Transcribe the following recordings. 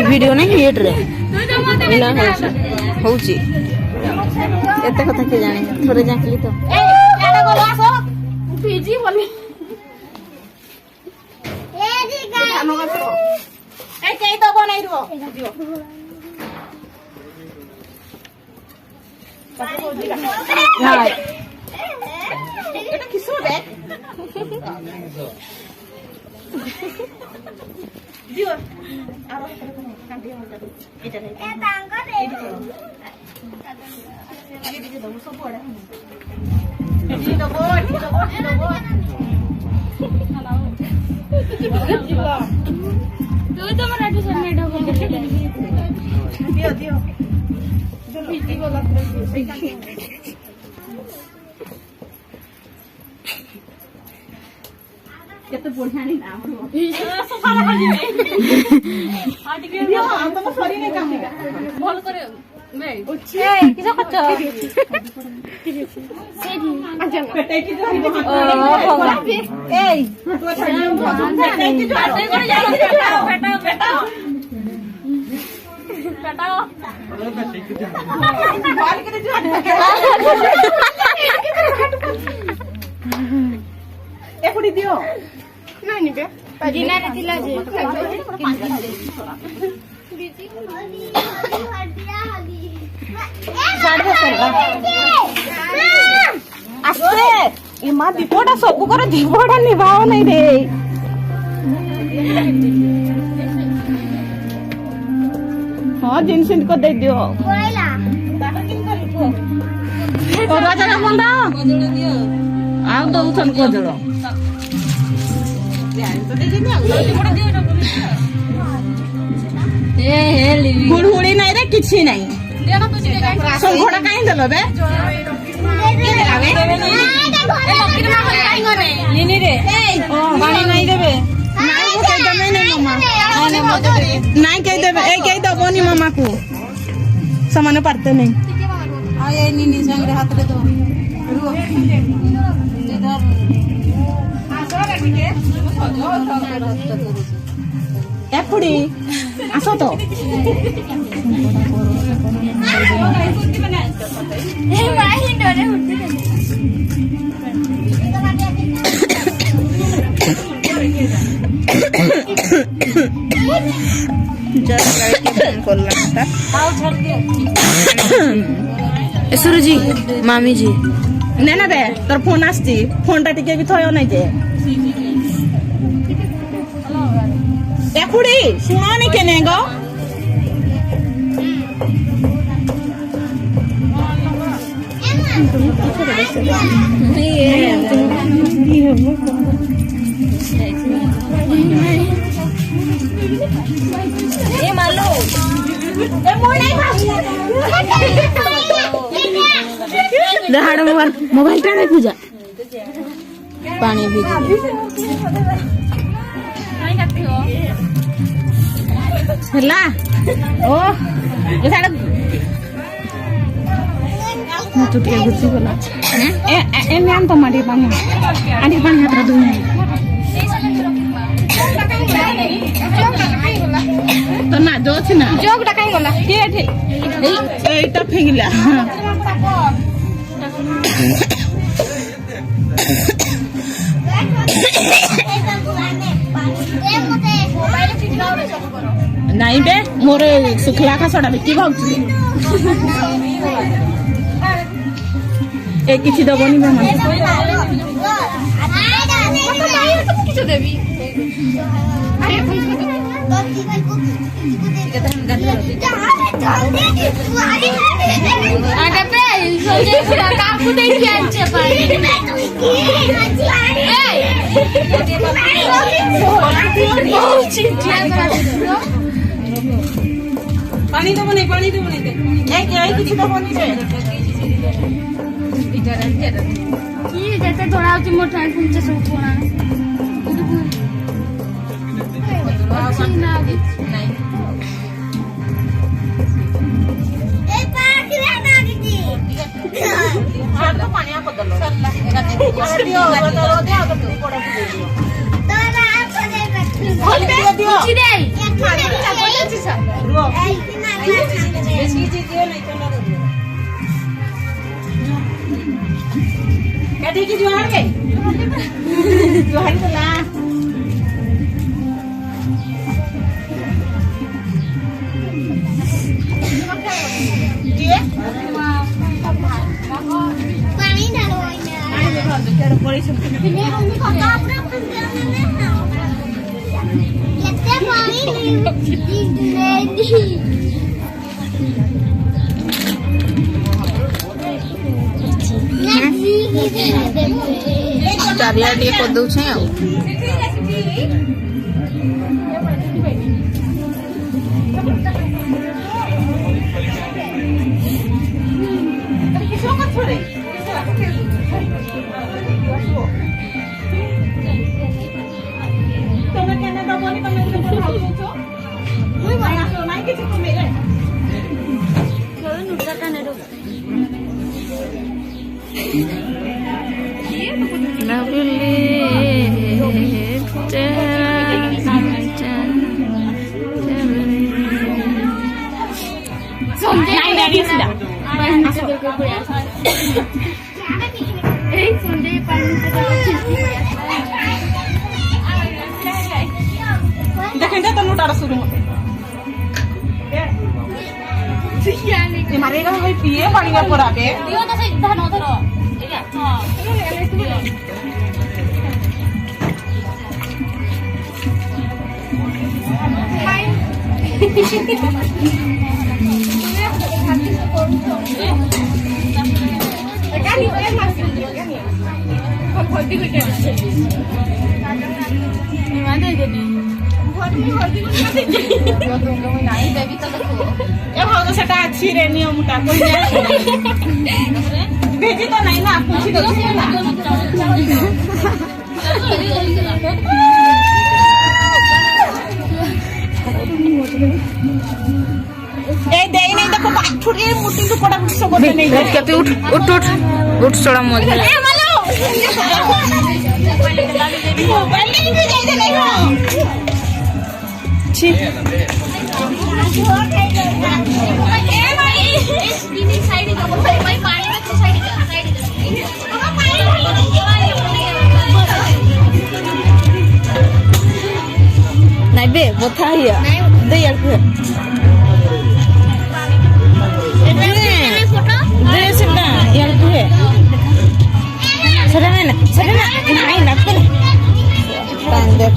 video नहीं hit रे मिला होउची एते कथा के जाने थोड़े जाकली तो ए एटा बोलो आसो पीजी बोली ए जी गाय हम आसो ए केई तो बनाई रुओ हां एटा किसो दे दियो आरो कांडी होता एटा नहीं ए तांगा दे ये दो सब पड़ा ये दो बोल तू तो मराठी सुनने डबल दियो दियो जो पीटी वाला केते बढ़िया नहीं नाम सोफा लगा दिए आ टिके दियो हम तो सरी नहीं काम बोल करे मैं ए किसा कच्चा सेडी अच्छा पेटे की जो ए तो छड़ियो पेटे की जो आटे करे जाओ बेटा बेटा बेटा बाल करे जो ए कुड़ी दियो नहीं निबे दिना रे थिला जे आसे इमा दीपोटा सब कर दीपोटा निभाव नहीं रे हां जिनस को दे दियो कोइला ताका किन करिपो तो राजा का बंदा कोजड़ दियो आ दो सन कोजड़ तो दे दियो दीपोटा दियो ए हेली गुड़हुड़ी नहीं रे किछि नहीं देना तो जिगे संघोड़ा काई देलो बे के देला बे ए लकीर मा काई करे निनी रे ओ पानी नहीं देबे नहीं को कह दमे नहीं मामा नहीं कह देबे ए कह दबोनी मामा को सामान पड़ते नहीं आ ये निनी संग हाथ रे दो रुओ इधर आ सरे के ए पुड़ी आसो तो ए माही डरे उठते जरा लड़के फोन कर लगता आओ छोड़ के ए सुरजी मामी जी नेना बे तोर फोन आस्ती फोनटा टिके भी थयो नहीं जे एपुड़ी सुना नहीं केने गो ए मालो ए मोने दहाड़ मोबाइल टा नहीं पूजा पानी भी ହେଲା ଓ ଏ ସାଡେ ମୁଁ ତ ଟିକେ ଗୁଛି ଗଲା ଏ ମ୍ୟାମ୍ ତ ମାଡି ପାଣି ଆଣ୍ଡି ପାଣି ହାତରେ ଦୁନି ତ ନା ଯୋ ଅଛି ନା ଜୋଗଟା କାଇଁ ଗଲା କେ ଏଠି ଏଇଟା ଫିଙ୍ଗିଲା नहीं बे मोर सुखला का सोडा बिकी भाउची ए किछि दबोनी बे मन किछ देबी अरे अरे बे सोजे पूरा काकू दे के आछे पानी पानी तो बने दे एक किछि तो बनी दे इधर की जते थोड़ा उची मोटा फुंचे सब थोड़ा नहीं ए पाक लेना दीदी हां तो पानी आ बदल सरला दियो तो दे आ तो पड़ा दे दियो तो ना आप दे खोल दे କିଛି ଦେଇ ଏଠିକି ଜୁହାର କେ ଜୁହାର କଲା କିଏ ପାଣି ଢାଳो ପାଣି ଦେଖ କେଡ ପଡି ସବୁ କେତେ ପାଣି चारिया टे कर दउछे आ देखें तो नोटारा शुरू होते मारेगा भाई पिए पानी का पूरा पे दियो तो सही धान उधर ठीक है हां सेटा अच्छी रे नियमटा भेजी तो नहीं ना पूछी दो दे नहीं देखो छुरी मुट्ठी तो कोड़ा कुछ सब नहीं कहते उठ उठ उठ उठ छोड़ा मत ठीक नहीं बे बता ही दे यार दे सिर्फ यार तू है सरे ना नहीं ना तो टाइम देख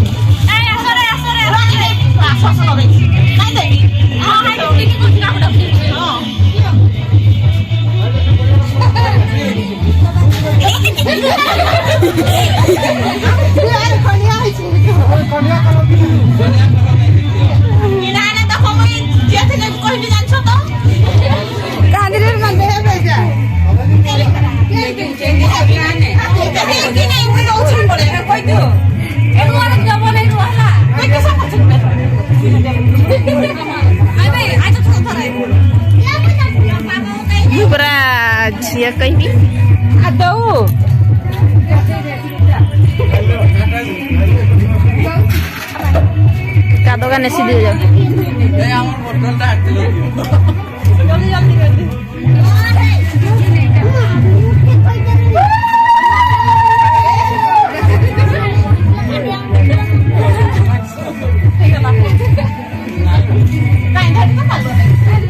झिया कहीं आदो कादो का नेसी दे जाओ नहीं